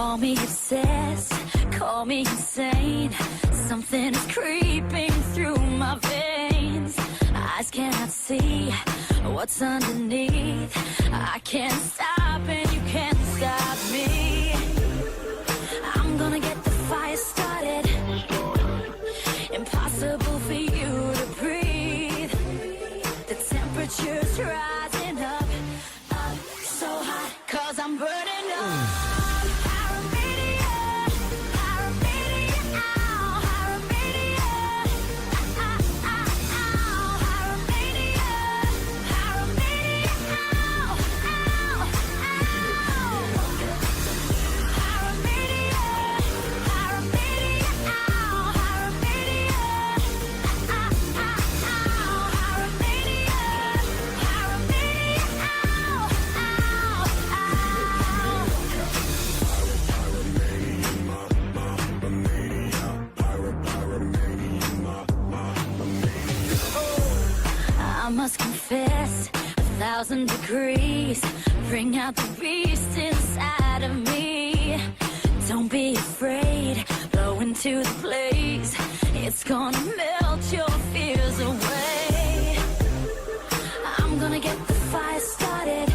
Call me obsessed, call me insane. Something is creeping through my veins. Eyes cannot see what's underneath. I can't stop and you can't stop me. I'm gonna get the fire started. Impossible for you to breathe. The temperature's rising up, up so hot, 'cause I'm burning up. I must confess, 1,000 degrees bring out the beast inside of me. Don't be afraid, blow into the blaze. It's gonna melt your fears away. I'm gonna get the fire started.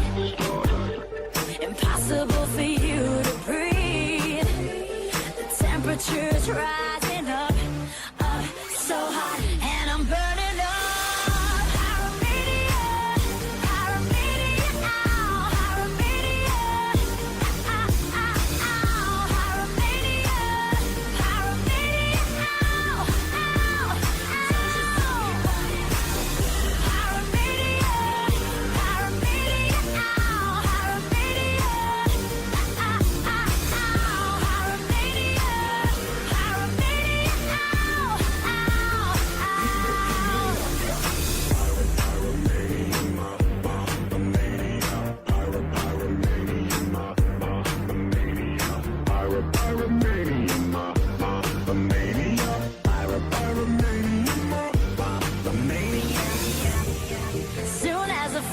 Impossible for you to breathe. The temperature's rising up, up so hot, and I'm burning up.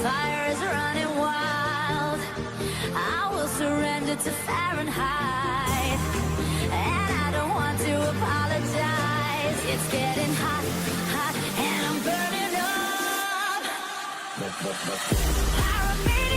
Fire is running wild. I will surrender to Fahrenheit, and I don't want to apologize. It's getting hot, hot, and I'm burning up. Pyromania.